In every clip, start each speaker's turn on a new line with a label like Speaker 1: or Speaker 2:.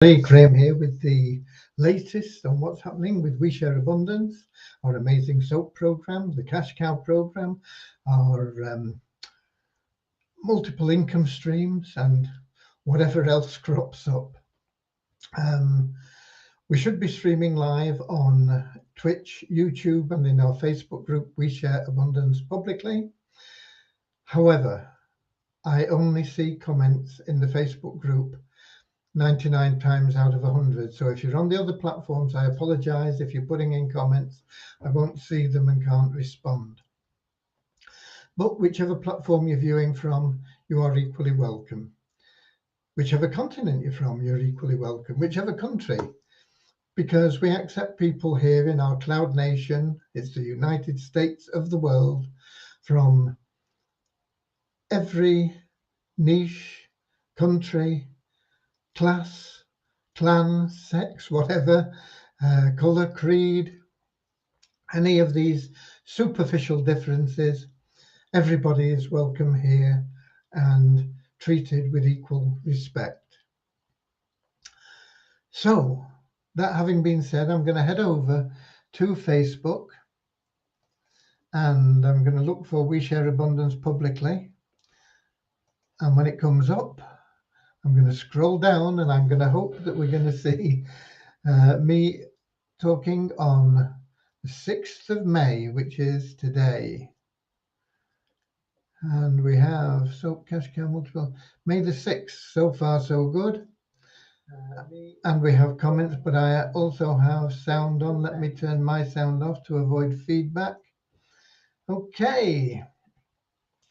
Speaker 1: Hey, Graham here with the latest on what's happening with We Share Abundance, our amazing soap program, the Cash Cow program, our multiple income streams, and whatever else crops up. We should be streaming live on Twitch, YouTube, and in our Facebook group, We Share Abundance publicly. However, I only see comments in the Facebook group 99 times out of 100. So if you're on the other platforms, I apologize. If you're putting in comments, I won't see them and can't respond. But whichever platform you're viewing from, you are equally welcome. Whichever continent you're from, you're equally welcome. Whichever country, because we accept people here in our cloud nation. It's the United States of the world, from every niche, country, class, clan, sex, whatever, color, creed, any of these superficial differences. Everybody is welcome here and treated with equal respect. So, that having been said, I'm going to head over to Facebook and I'm going to look for We Share Abundance publicly. And when it comes up, I'm going to scroll down and I'm going to hope that we're going to see me talking on the 6th of May, which is today. And we have Soap Cash Cow multiple, May the 6th. So far, so good. And we have comments, but I also have sound on. Let me turn my sound off to avoid feedback. Okay.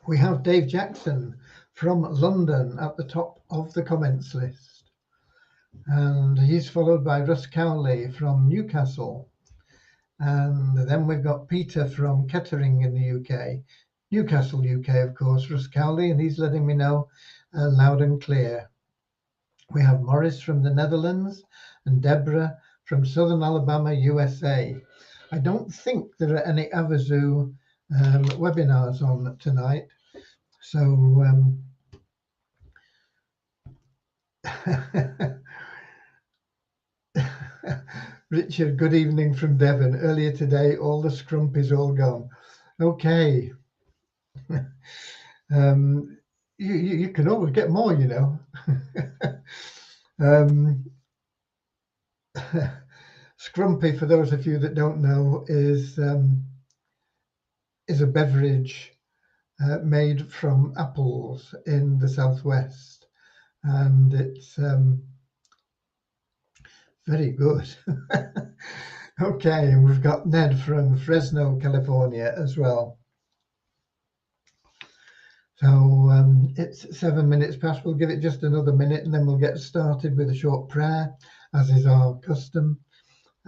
Speaker 1: We have Dave Jackson from London at the top of the comments list. And he's followed by Russ Cowley from Newcastle. And then we've got Peter from Kettering in the UK. Newcastle, UK, of course, Russ Cowley, and he's letting me know loud and clear. We have Morris from the Netherlands and Deborah from Southern Alabama, USA. I don't think there are any Avazu webinars on tonight. So Richard, good evening from Devon. Earlier today, all the scrump is all gone. Okay. You can always get more, you know. Scrumpy, for those of you that don't know, is a beverage made from apples in the southwest, and it's very good. Okay, and we've got Ned from Fresno, California as well. So it's 7 minutes past. We'll give it just another minute and then we'll get started with a short prayer, as is our custom.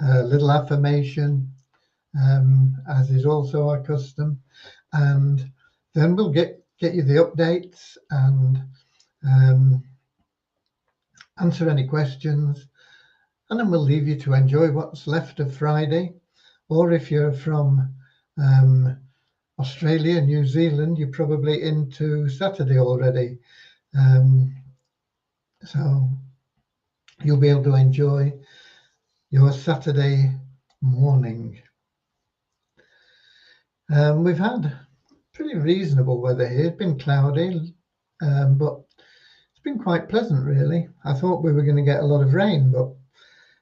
Speaker 1: A little affirmation, as is also our custom. And then we'll get you the updates and answer any questions. And then we'll leave you to enjoy what's left of Friday. Or if you're from Australia, New Zealand, you're probably into Saturday already. So you'll be able to enjoy your Saturday morning. We've had pretty reasonable weather here. It's been cloudy, but it's been quite pleasant, really. I thought we were going to get a lot of rain, but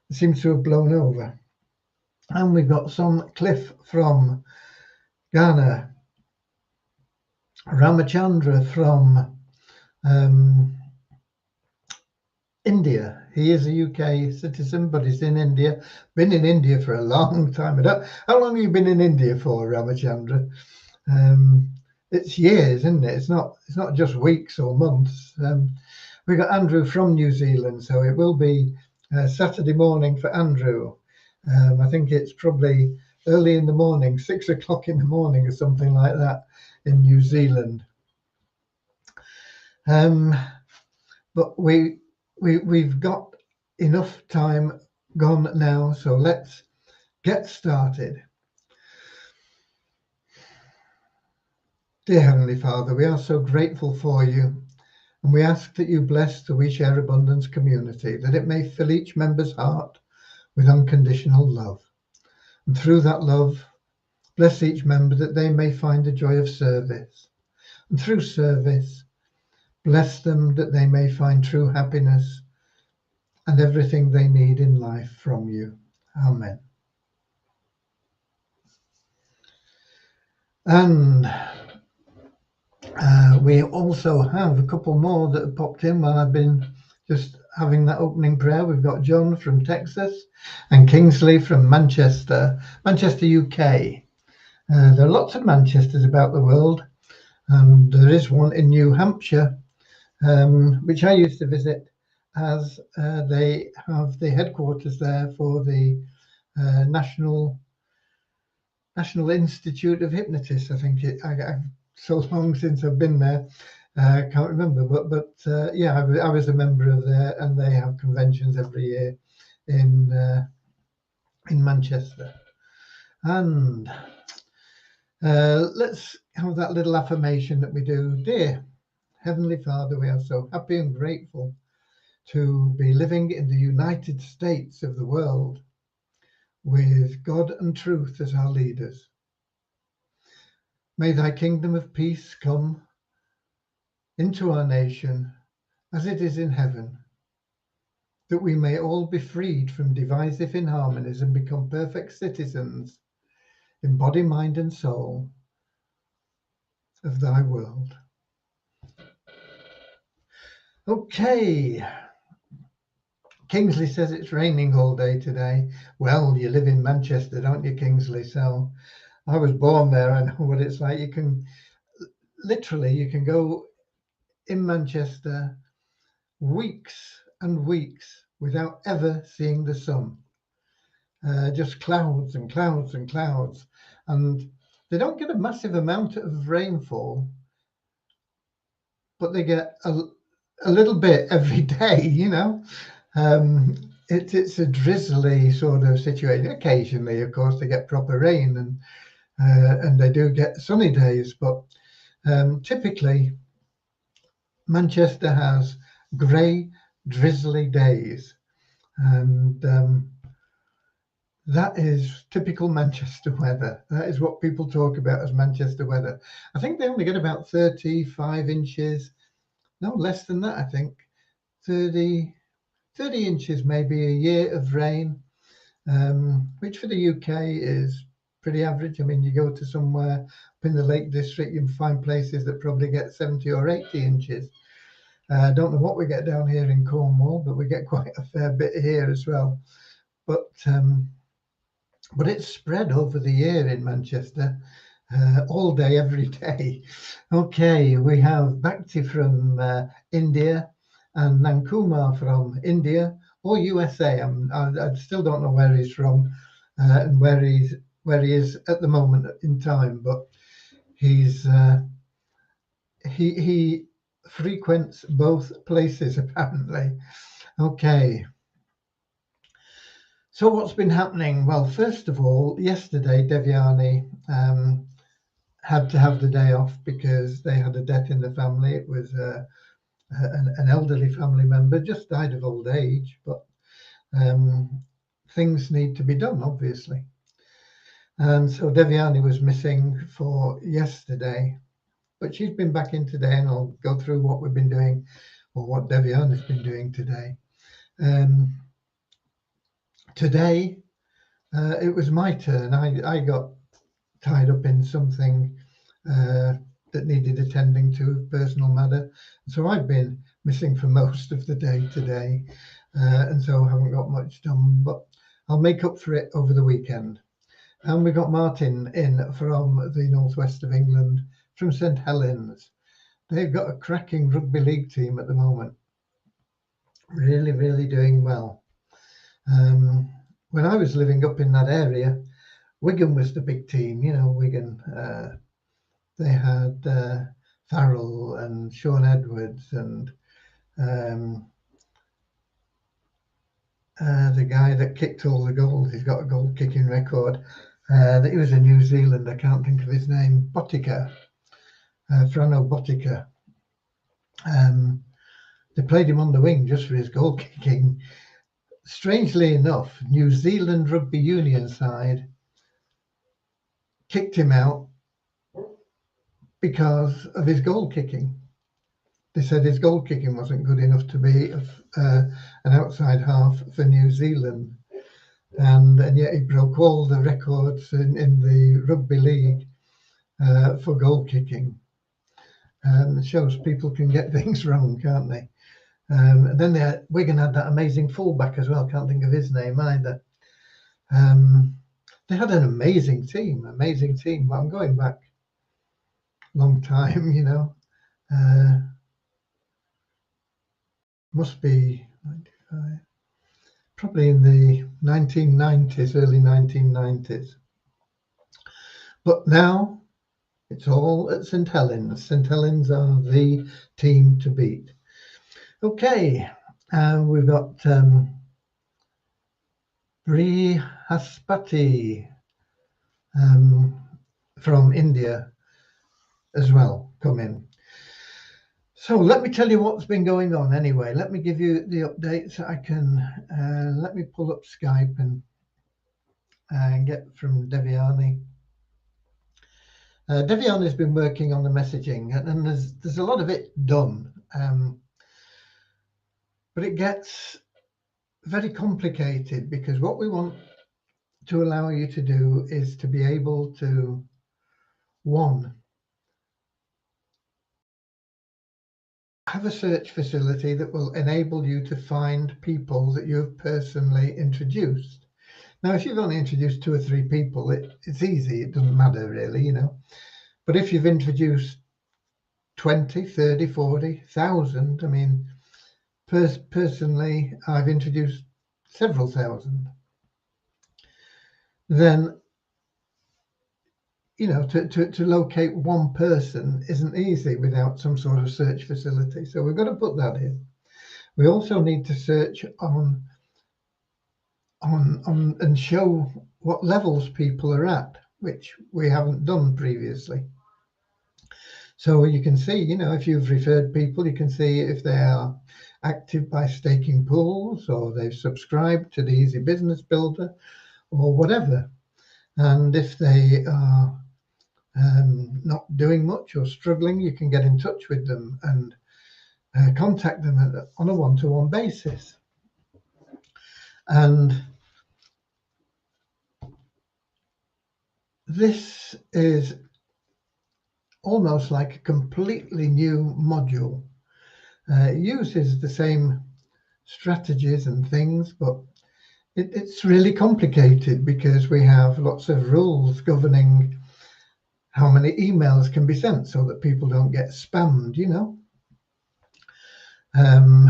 Speaker 1: it seems to have blown over. And we've got some Cliff from Ghana, Ramachandra from India. He is a UK citizen, but he's in India. Been in India for a long time. How long have you been in India for, Ramachandra? It's years, isn't it? It's not just weeks or months. We've got Andrew from New Zealand, so it will be Saturday morning for Andrew. I think it's probably early in the morning, 6 o'clock in the morning or something like that in New Zealand. But we've got enough time gone now, so let's get started. Dear Heavenly Father, we are so grateful for you And we ask that you bless the We Share Abundance community, that it may fill each member's heart with unconditional love. And through that love, bless each member that they may find the joy of service. And through service, bless them that they may find true happiness and everything they need in life from you. Amen. And we also have a couple more that have popped in while I've been just having that opening prayer. We've got John from Texas and Kingsley from Manchester, UK. There are lots of Manchesters about the world, and there is one in New Hampshire, which I used to visit, as they have the headquarters there for the National Institute of Hypnotists. I think I've so long since I've been there, I can't remember. But yeah, I was a member of there, and they have conventions every year in Manchester. And let's have that little affirmation that we do. Dear Heavenly Father, we are so happy and grateful to be living in the United States of the world with God and truth as our leaders. May thy kingdom of peace come into our nation as it is in heaven, that we may all be freed from divisive inharmonies and become perfect citizens in body, mind, and soul of thy world. Okay. Kingsley says it's raining all day today. Well, you live in Manchester, don't you, Kingsley? So I was born there. I know what it's like. You can go in Manchester weeks and weeks without ever seeing the sun. Just clouds and clouds and clouds. And they don't get a massive amount of rainfall, but they get a little bit every day, you know. It's a drizzly sort of situation. Occasionally, of course, they get proper rain, and they do get sunny days, but typically Manchester has grey, drizzly days, and that is typical Manchester weather. That is what people talk about as Manchester weather. I think they only get about 35 inches, no less than that, I think. 30 inches maybe a year of rain, which for the UK is pretty average. I mean, you go to somewhere up in the Lake District, you can find places that probably get 70 or 80 inches. I don't know what we get down here in Cornwall, but we get quite a fair bit here as well. But it's spread over the year in Manchester, all day, every day. Okay, we have Bhakti from India and Nankumar from India or USA. I still don't know where he's from and where he is at the moment in time, but he frequents both places apparently. Okay. So what's been happening? Well, first of all, yesterday Devyani had to have the day off because they had a death in the family. It was an elderly family member, just died of old age, but things need to be done, obviously. And so Devyani was missing for yesterday, but she's been back in today, and I'll go through what we've been doing or what Devyani's been doing today. Today, it was my turn. I got tied up in something that needed attending to, a personal matter. So I've been missing for most of the day today, and so I haven't got much done, but I'll make up for it over the weekend. And we got Martin in from the northwest of England, from St Helens. They've got a cracking rugby league team at the moment. Really, really doing well. When I was living up in that area, Wigan was the big team, you know, Wigan. They had Farrell and Sean Edwards and the guy that kicked all the goals. He's got a goal kicking record. He was a New Zealander, I can't think of his name. Botica, Frano Botica. they played him on the wing just for his goal kicking. Strangely enough, New Zealand Rugby Union side kicked him out because of his goal kicking. They said his goal kicking wasn't good enough to be an outside half for New Zealand. And yet he broke all the records in the rugby league for goal kicking. And it shows people can get things wrong, can't they? And then Wigan had that amazing fullback as well. Can't think of his name either. They had an amazing team. But I'm going back a long time, you know. Must be 95, probably in the 1990s, early 1990s. But now it's all at St Helens. St Helens are the team to beat. Okay, we've got Brihaspati from India as well come in. So let me tell you what's been going on anyway. Let me give you the updates. I can let me pull up Skype and get from Devyani. Devyani has been working on the messaging, and there's a lot of it done, but it gets very complicated because what we want to allow you to do is to be able to, one, have a search facility that will enable you to find people that you've personally introduced. Now, if you've only introduced 2 or 3 people, it's easy. It doesn't matter really, you know. But if you've introduced 20, 30, 40,000, I mean, personally, I've introduced several thousand. Then, you know, to locate one person isn't easy without some sort of search facility. So we've got to put that in. We also need to search on and show what levels people are at, which we haven't done previously. So you can see, you know, if you've referred people, you can see if they are active by staking pools, or they've subscribed to the Easy Business Builder, or whatever. And if they are not doing much or struggling, you can get in touch with them and contact them on a one-to-one basis. And this is almost like a completely new module. It uses the same strategies and things, but it's really complicated because we have lots of rules governing how many emails can be sent so that people don't get spammed, you know. And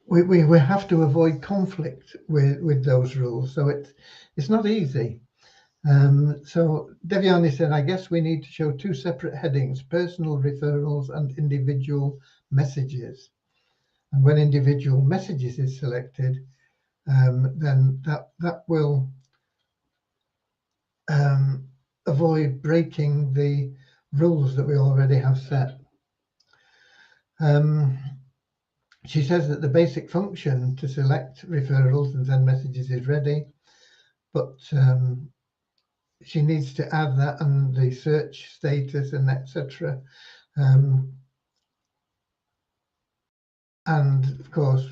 Speaker 1: we have to avoid conflict with those rules, so it's not easy. So Devyani said, I guess we need to show 2 separate headings: personal referrals and individual messages. And when individual messages is selected, then that will avoid breaking the rules that we already have set. She says that the basic function to select referrals and send messages is ready, but she needs to add that and the search status and etc. And of course,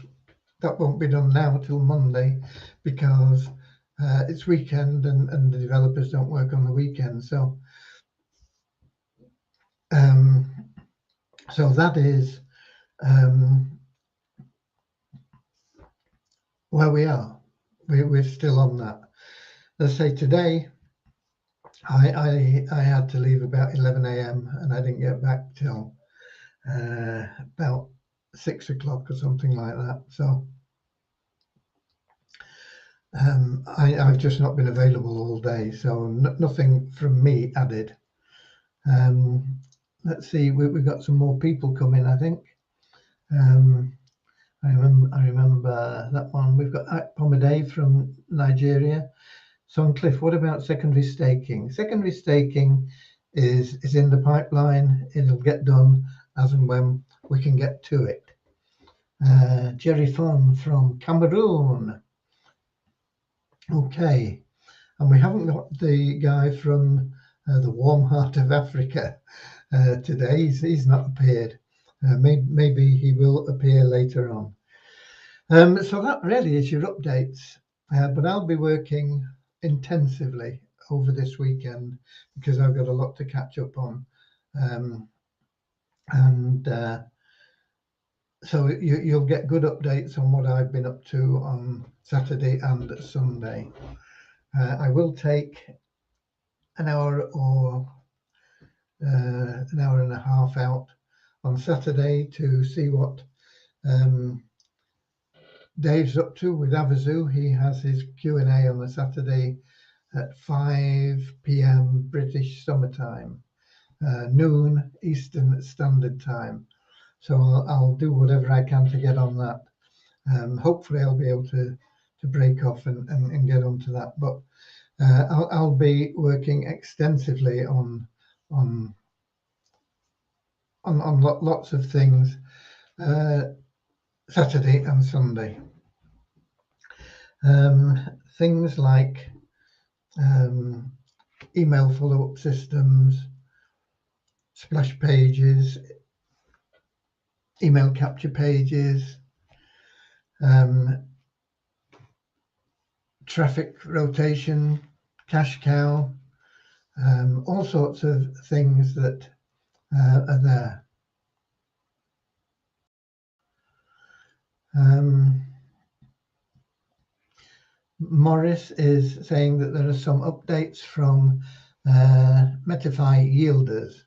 Speaker 1: that won't be done now till Monday because it's weekend and the developers don't work on the weekend. So, so that is where we are. We're still on that. Let's say today, I had to leave about 11 a.m. and I didn't get back till about 6 o'clock or something like that. So I've just not been available all day. So nothing from me added. Let's see, we've got some more people coming, I think. I remember that one. We've got Pomade from Nigeria. Cliff, what about secondary staking? Secondary staking is in the pipeline. It'll get done as and when we can get to it. Jerry Fon from Cameroon. Okay, and we haven't got the guy from the warm heart of Africa today. He's not appeared. Maybe he will appear later on. So that really is your updates. But I'll be working intensively over this weekend because I've got a lot to catch up on. So you'll get good updates on what I've been up to on Saturday and Sunday. I will take an hour or an hour and a half out on Saturday to see what Dave's up to with Avazu. He has his Q&A on the Saturday at 5 p.m. British summertime, noon Eastern Standard Time. So I'll do whatever I can to get on that. Hopefully I'll be able to break off and get onto that. But I'll be working extensively on lots of things Saturday and Sunday. Things like email follow-up systems, splash pages, email capture pages, traffic rotation, cash cow, all sorts of things that are there. Morris is saying that there are some updates from Metify yielders.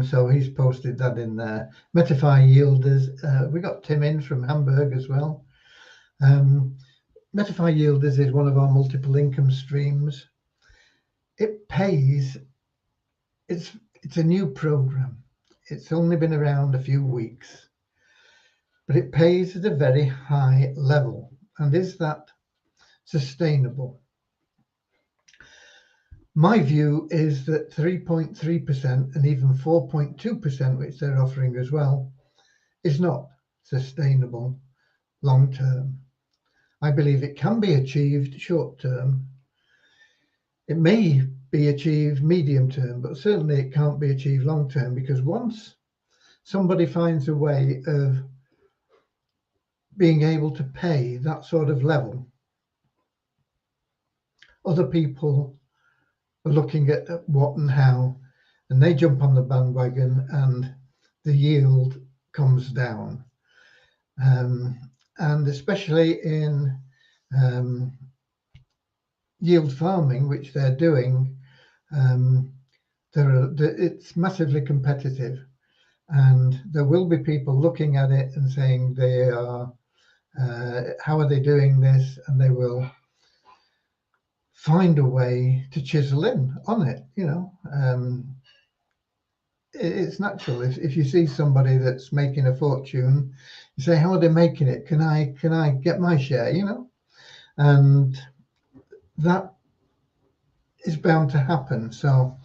Speaker 1: So he's posted that in there. Metify yielders. We got Tim in from Hamburg as well. Metify yielders is one of our multiple income streams. It pays. It's a new program. It's only been around a few weeks, but it pays at a very high level. And is that sustainable? My view is that 3.3% and even 4.2%, which they're offering as well, is not sustainable long term. I believe it can be achieved short term. It may be achieved medium term, but certainly it can't be achieved long term, because once somebody finds a way of being able to pay that sort of level, other people are looking at what and how, and they jump on the bandwagon and the yield comes down. And especially in yield farming, which they're doing, it's massively competitive, and there will be people looking at it and saying they are, how are they doing this? And they will find a way to chisel in on it. It's natural. If you see somebody that's making a fortune, you say, how are they making it? Can I get my share? And that is bound to happen. So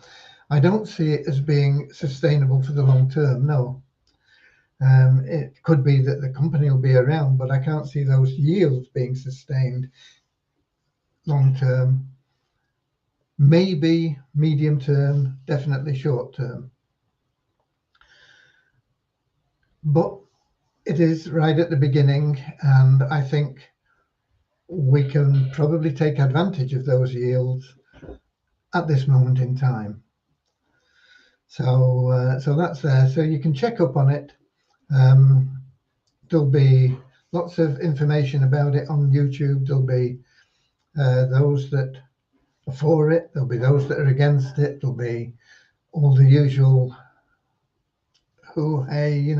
Speaker 1: I don't see it as being sustainable for the long term. No. It could be that the company will be around, but I can't see those yields being sustained long term. Maybe medium term, definitely short term. But it is right at the beginning, and I think we can probably take advantage of those yields at this moment in time. So that's there. So you can check up on it. There'll be lots of information about it on YouTube. There'll be those that are for it. There'll be those that are against it. There'll be all the usual who, hey,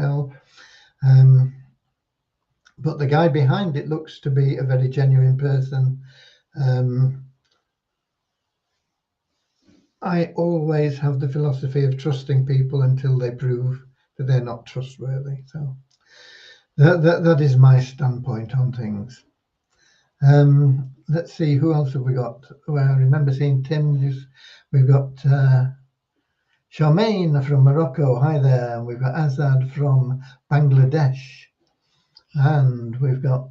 Speaker 1: but the guy behind it looks to be a very genuine person. I always have the philosophy of trusting people until they prove that they're not trustworthy. So that is my standpoint on things. Let's see, who else have we got? Well, I remember seeing Tim. We've got Charmaine from Morocco. Hi there. We've got Azad from Bangladesh. And we've got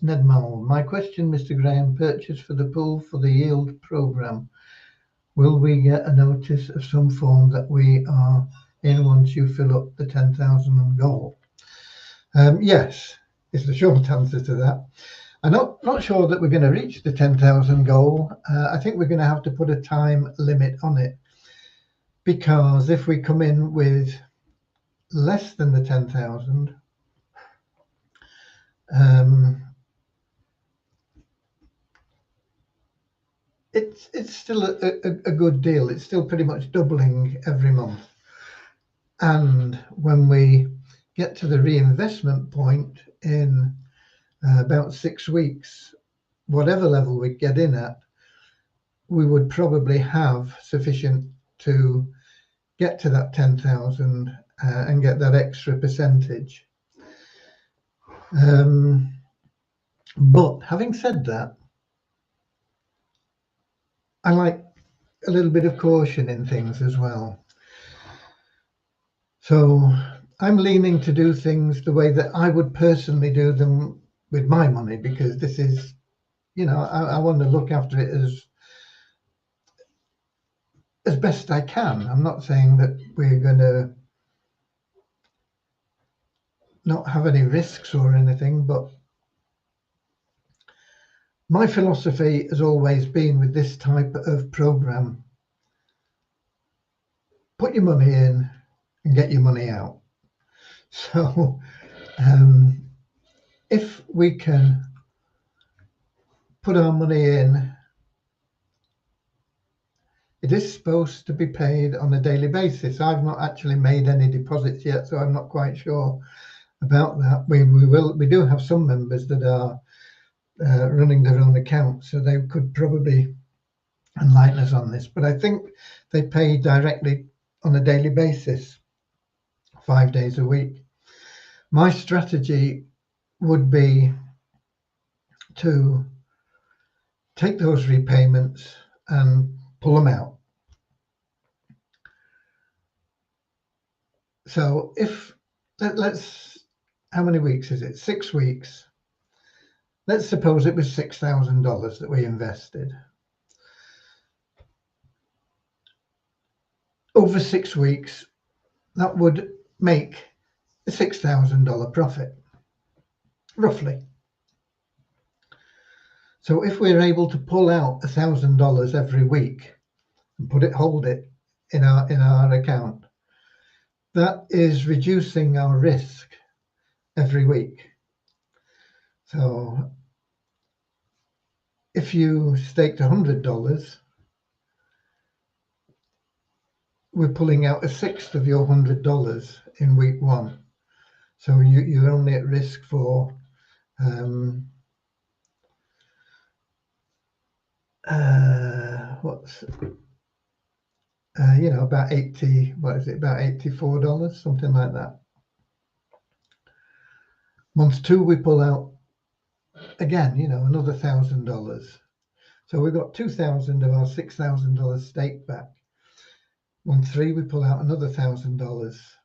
Speaker 1: Nedmal. My question, Mr. Graham, purchase for the pool for the yield program. Will we get a notice of some form that we are in once you fill up the 10,000 goal? Yes, is the short answer to that. I'm not sure that we're going to reach the 10,000 goal. I think we're going to have to put a time limit on it, because if we come in with less than the 10,000, it's still a good deal. It's still pretty much doubling every month. And when we get to the reinvestment point in about 6 weeks, whatever level we get in at, we would probably have sufficient to get to that 10,000 and get that extra percentage. But having said that, I like a little bit of caution in things as well. So I'm leaning to do things the way that I would personally do them with my money, because this is, I want to look after it as best I can. I'm not saying that we're going to not have any risks or anything, but my philosophy has always been with this type of program: put your money in and get your money out. So if we can put our money in, it is supposed to be paid on a daily basis. I've not actually made any deposits yet, so I'm not quite sure about that. We do have some members that are running their own accounts, so they could probably enlighten us on this. But I think they pay directly on a daily basis, 5 days a week. My strategy would be to take those repayments and pull them out. So if let's, how many weeks is it? 6 weeks. Let's suppose it was $6,000 that we invested. Over 6 weeks, that would make a $6,000 profit, roughly. So if we're able to pull out $1,000 every week and hold it in our account, that is reducing our risk every week. So if you staked $100, we're pulling out 1/6 of your $100 in week 1. So you're only at risk for about 80, what is it, about $84, something like that. Month 2, we pull out again, another $1,000. So we've got 2,000 of our $6,000 stake back. Month 3, we pull out another $1,000.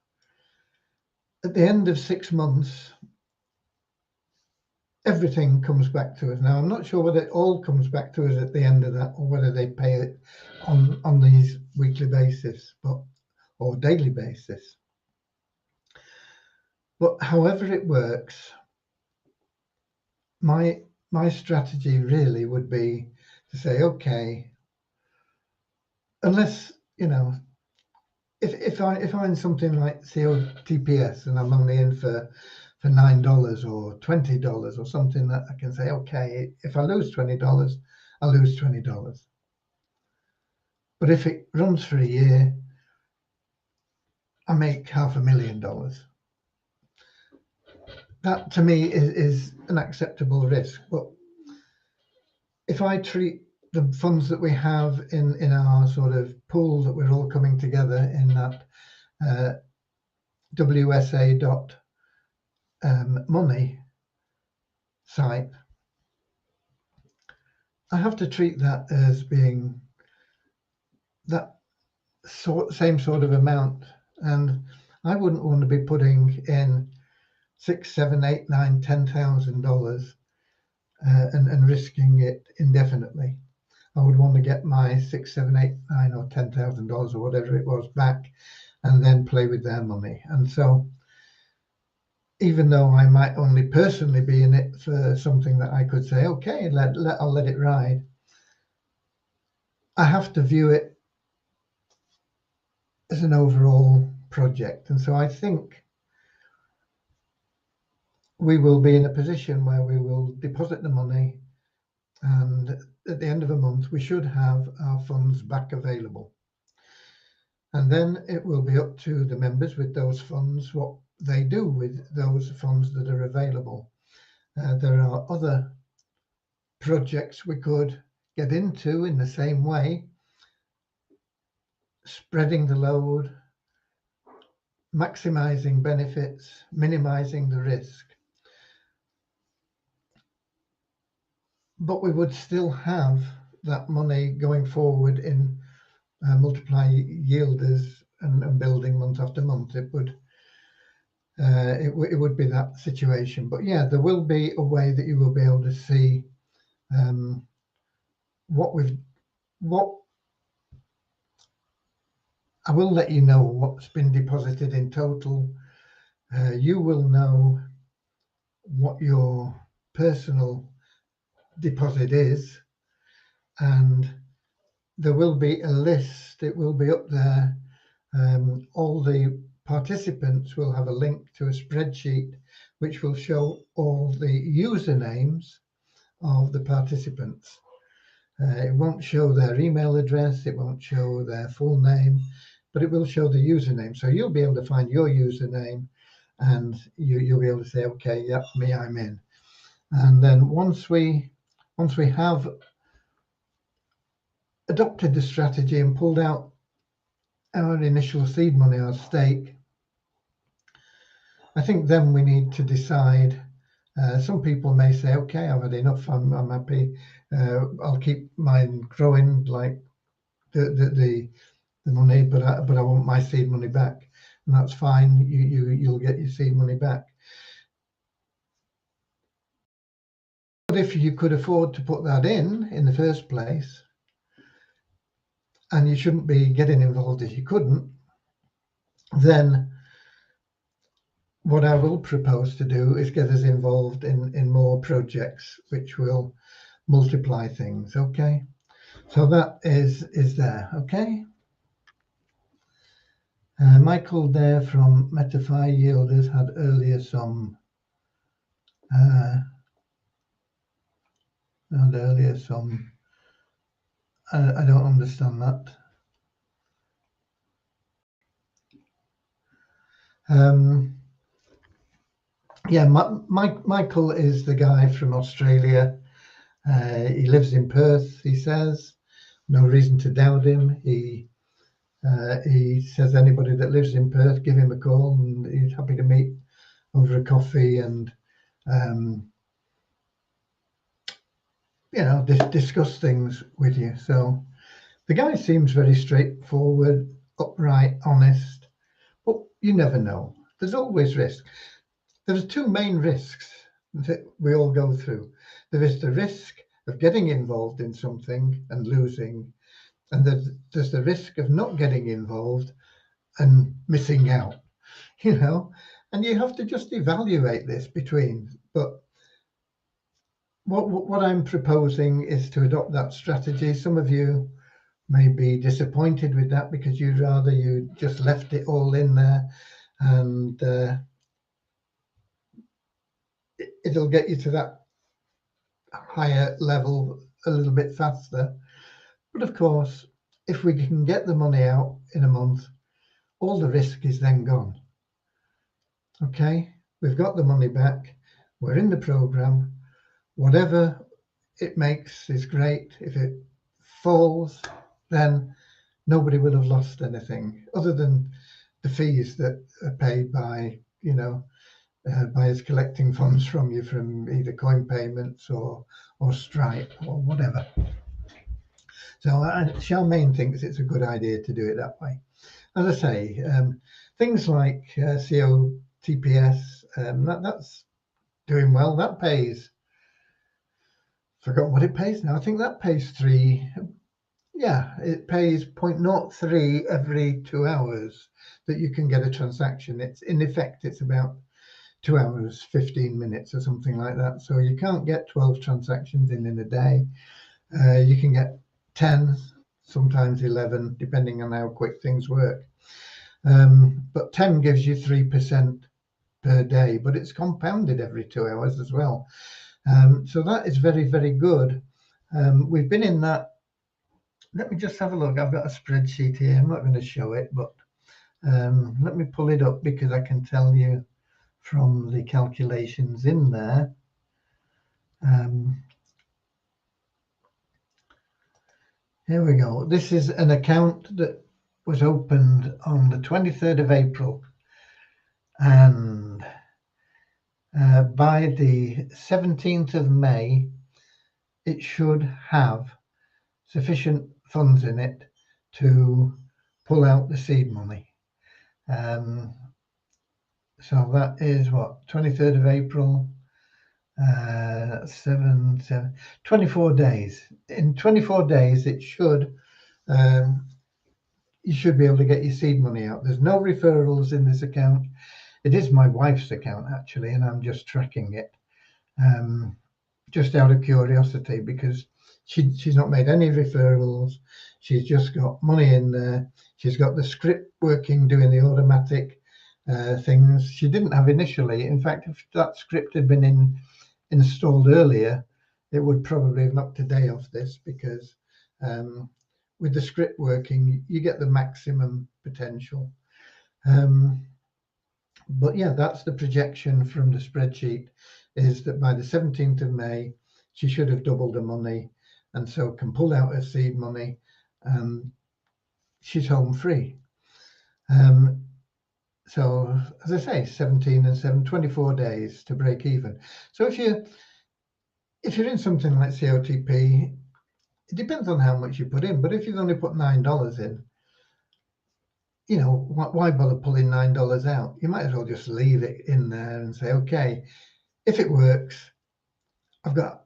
Speaker 1: At the end of 6 months, everything comes back to us. Now, I'm not sure whether it all comes back to us at the end of that, or whether they pay it on these weekly basis, or daily basis. But however it works, my strategy really would be to say, okay, unless, if I'm something like COTPS and I'm only in for $9 or $20 or something, that I can say, okay, if I lose $20, I lose $20. But if it runs for a year, I make $500,000. That to me is an acceptable risk. But if I treat the funds that we have in our sort of pool that we're all coming together in that WSA.money site, I have to treat that as being that same sort of amount, and I wouldn't want to be putting in $6, $7, $8, $9, $10,000 and risking it indefinitely. I would want to get my 6, 7, 8, 9, or $10,000 or whatever it was back, and then play with their money. And so, even though I might only personally be in it for something that I could say, okay, I'll let it ride, I have to view it as an overall project. And so I think we will be in a position where we will deposit the money, and at the end of a month, we should have our funds back available. And then it will be up to the members with those funds what they do with those funds that are available. There are other projects we could get into in the same way, spreading the load, maximizing benefits, minimizing the risk. But we would still have that money going forward in multiply yielders and building month after month. It would be that situation. But yeah, there will be a way that you will be able to see what I will let you know what's been deposited in total. You will know what your personal deposit is, and there will be a list. It will be up there. All the participants will have a link to a spreadsheet which will show all the usernames of the participants. It won't show their email address, it won't show their full name, but it will show the username. So you'll be able to find your username, and you'll be able to say, okay, yep, me, I'm in. And then once we have adopted the strategy and pulled out our initial seed money, our stake, I think then we need to decide. Some people may say, okay, I've had enough, I'm happy, I'll keep mine growing like the money, but I want my seed money back, and that's fine. You'll get your seed money back. But if you could afford to put that in the first place, and you shouldn't be getting involved if you couldn't, then what I will propose to do is get us involved in more projects which will multiply things. Okay, so that is there. Okay. Michael there from Metafy Yielders had earlier some I don't understand that. Yeah, Michael is the guy from Australia. He lives in Perth, he says. No reason to doubt him. He says anybody that lives in Perth, give him a call, and he's happy to meet over a coffee and discuss things with you. So the guy seems very straightforward, upright, honest, but you never know. There's always risk. There's two main risks that we all go through. There is the risk of getting involved in something and losing, and there's the risk of not getting involved and missing out, and you have to just evaluate this between. But what I'm proposing is to adopt that strategy. Some of you may be disappointed with that because you'd rather you just left it all in there, and it'll get you to that higher level a little bit faster. But of course, if we can get the money out in a month, all the risk is then gone. Okay, we've got the money back, we're in the program, whatever it makes is great. If it falls, then nobody will have lost anything other than the fees that are paid by buyers collecting funds from you from either coin payments or Stripe or whatever. So Charmaine thinks it's a good idea to do it that way. As I say, things like COTPS, that's doing well. That pays, forgot what it pays now. I think that pays 3. Yeah, it pays 0.03 every 2 hours that you can get a transaction. It's in effect, it's about 2 hours, 15 minutes or something like that. So you can't get 12 transactions in a day. You can get 10, sometimes 11, depending on how quick things work. But 10 gives you 3% per day, but it's compounded every 2 hours as well. So that is very, very good. We've been in that. Let me just have a look. I've got a spreadsheet here. I'm not going to show it, but let me pull it up because I can tell you from the calculations in there. Here we go. This is an account that was opened on the 23rd of April, and by the 17th of May, it should have sufficient funds in it to pull out the seed money. So that is what, 23rd of April, 24 days. In 24 days, it should, you should be able to get your seed money out. There's no referrals in this account. It is my wife's account, actually, and I'm just tracking it just out of curiosity because she's not made any referrals. She's just got money in there. She's got the script working, doing the automatic things she didn't have initially. In fact, if that script had been installed earlier, it would probably have knocked a day off this because with the script working, you get the maximum potential. But yeah, that's the projection from the spreadsheet, is that by the 17th of May, she should have doubled the money and so can pull out her seed money and she's home free. So as I say, 17 and 7, 24 days to break even. So if you're in something like COTP, it depends on how much you put in, but if you've only put $9 in, you know, why bother pulling $9 out? You might as well just leave it in there and say, okay, if it works, I've got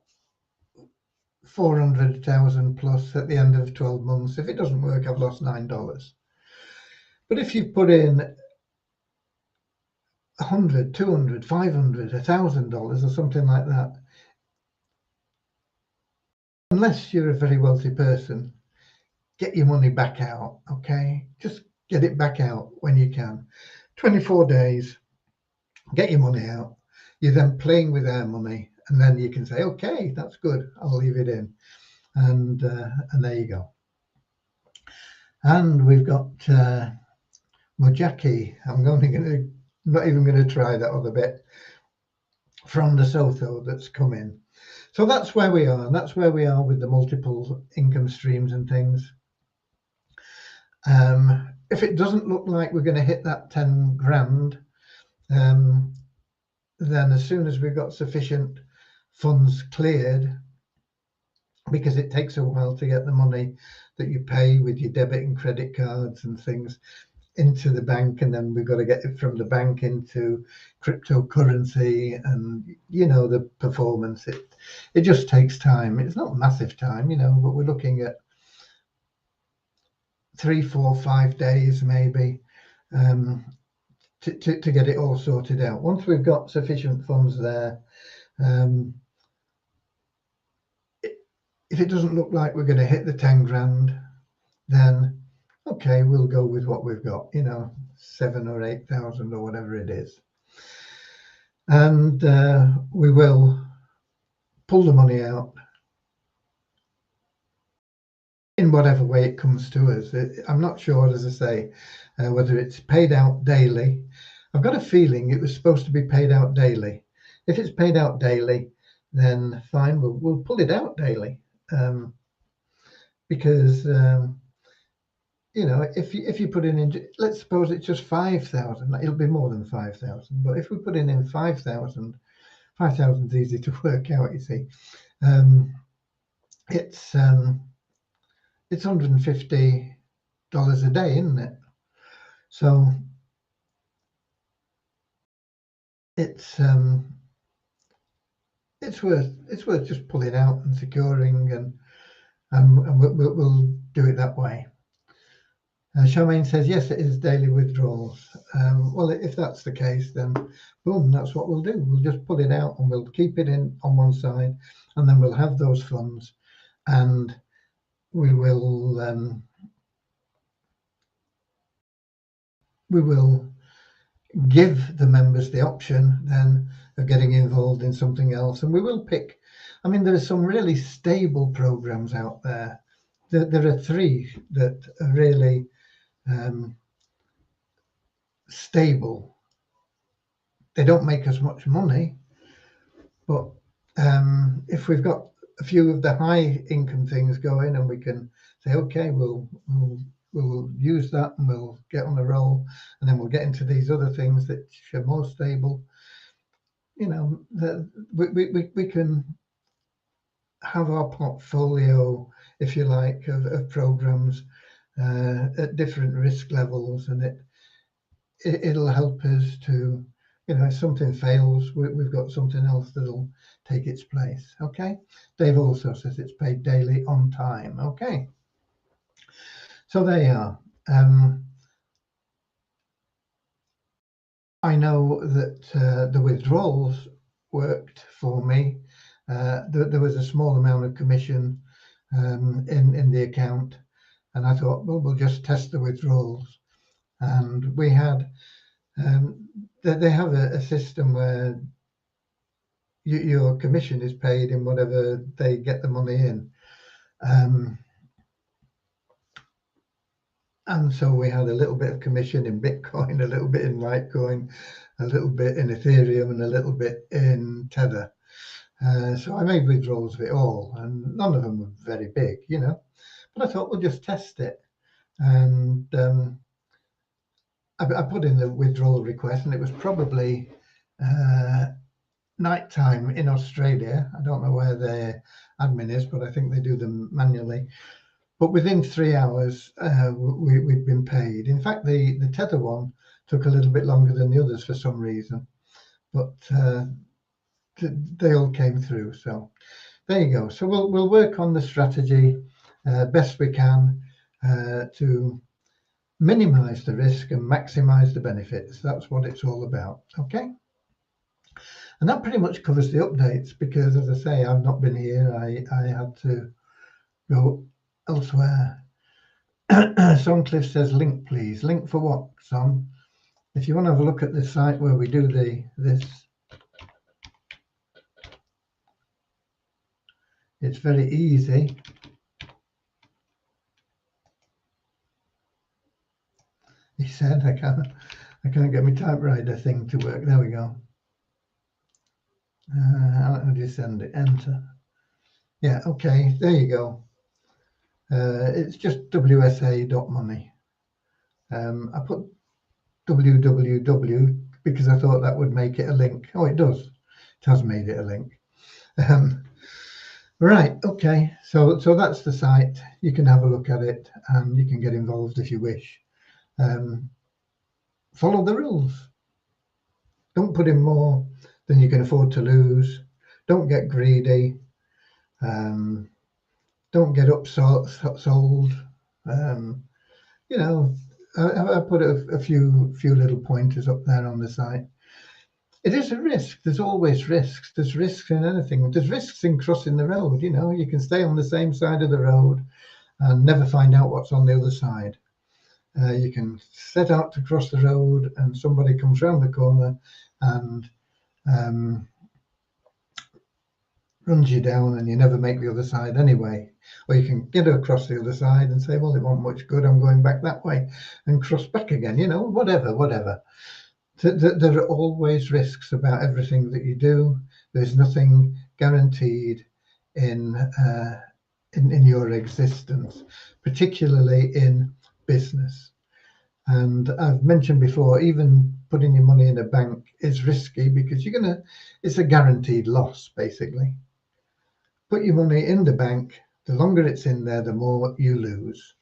Speaker 1: 400,000 plus at the end of 12 months. If it doesn't work, I've lost $9. But if you put in 100, 200, 500, $1,000 or something like that, unless you're a very wealthy person, get your money back out, okay? Just get it back out when you can. 24 days, get your money out. You're then playing with our money, and then you can say, okay, that's good, I'll leave it in. And there you go. And we've got Mojaki. I'm not even going to try that other bit from the Sotho that's come in. So that's where we are. That's where we are with the multiple income streams and things. If it doesn't look like we're going to hit that 10 grand, then as soon as we've got sufficient funds cleared, because it takes a while to get the money that you pay with your debit and credit cards and things into the bank, and then we've got to get it from the bank into cryptocurrency, and you know the performance, it just takes time. It's not massive time, you know, but we're looking at 3, 4, 5 days maybe to get it all sorted out. Once we've got sufficient funds there, if it doesn't look like we're going to hit the 10 grand, then okay, we'll go with what we've got, you know, 7 or 8,000 or whatever it is. And we will pull the money out in whatever way it comes to us. I'm not sure, as I say, whether it's paid out daily. I've got a feeling it was supposed to be paid out daily. If it's paid out daily, then fine, we'll pull it out daily. Because you know, if you put in, let's suppose it's just 5,000, it'll be more than 5,000. But if we put in 5,000, 5,000 is easy to work out. You see, it's $150 a day, isn't it? So it's worth just pulling out and securing, and we'll do it that way. Charmaine says, yes, it is daily withdrawals. Well, if that's the case, then boom, that's what we'll do. We'll just pull it out and we'll keep it in on one side, and then we'll have those funds, and we will give the members the option then of getting involved in something else. And we will pick, I mean, there are some really stable programs out there. There are 3 that are really stable. They don't make as much money, but if we've got a few of the high income things going, and we can say, okay, we'll use that and we'll get on a roll, and then we'll get into these other things that are more stable. You know, we can have our portfolio, if you like, of programs at different risk levels, and it'll help us to, you know, if something fails, we've got something else that'll take its place. Okay. Dave also says it's paid daily on time. Okay. So there you are. I know that the withdrawals worked for me. There was a small amount of commission in the account, and I thought, well, we'll just test the withdrawals. And we had, they have a system where your commission is paid in whatever they get the money in. And so we had a little bit of commission in Bitcoin, a little bit in Litecoin, a little bit in Ethereum, and a little bit in Tether. So I made withdrawals of it all, and none of them were very big, you know. But I thought we'll just test it. And I put in the withdrawal request, and it was probably nighttime in Australia. I don't know where their admin is, but I think they do them manually. But within 3 hours, we'd been paid. In fact, the Tether one took a little bit longer than the others for some reason, but they all came through. So there you go. So we'll work on the strategy best we can to minimize the risk and maximize the benefits. That's what it's all about. Okay. And that pretty much covers the updates, because, as I say, I've not been here. I had to go elsewhere. Songcliffe says, link please. Link for what, Son? If you want to have a look at the site where we do this, it's very easy. He said, I can't get my typewriter thing to work. There we go. How do you send it? Enter. Yeah, okay, there you go. It's just wsa.money. I put www because I thought that would make it a link. Oh, it does. It has made it a link. Right, okay, so that's the site. You can have a look at it, and you can get involved if you wish. Follow the rules. Don't put in more than you can afford to lose. Don't get greedy. Don't get upsold. You know, I put a few little pointers up there on the site. It is a risk. There's always risks. There's risks in anything. There's risks in crossing the road. You know, you can stay on the same side of the road and never find out what's on the other side. You can set out to cross the road, and somebody comes round the corner and runs you down, and you never make the other side anyway. Or you can get across the other side and say, well, it wasn't much good, I'm going back that way, and cross back again, you know, whatever. There are always risks about everything that you do. There's nothing guaranteed in your existence, particularly in business. And I've mentioned before, even putting your money in a bank is risky because it's a guaranteed loss, basically. Put your money in the bank, the longer it's in there, the more you lose.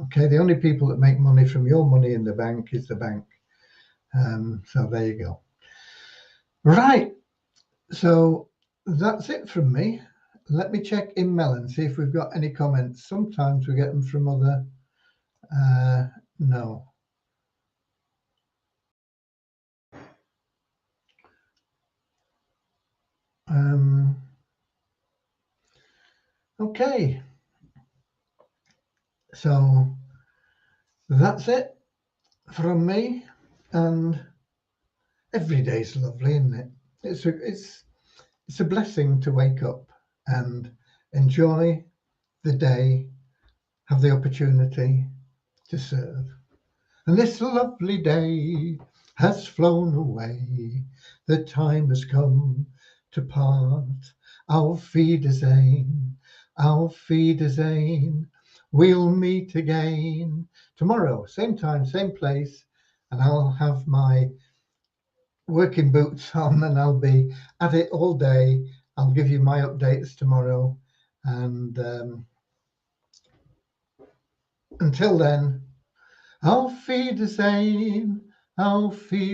Speaker 1: Okay, the only people that make money from your money in the bank is the bank. So there you go. Right, so that's it from me. Let me check email and see if we've got any comments. Sometimes we get them from other, no. Okay, so that's it from me, and every day's lovely, isn't it? It's a blessing to wake up and enjoy the day, have the opportunity to serve. And this lovely day has flown away. The time has come to part. Auf Wiedersehen, auf Wiedersehen. We'll meet again tomorrow, same time, same place, and I'll have my working boots on and I'll be at it all day. I'll give you my updates tomorrow. And until then, auf Wiedersehen, auf Wiedersehen.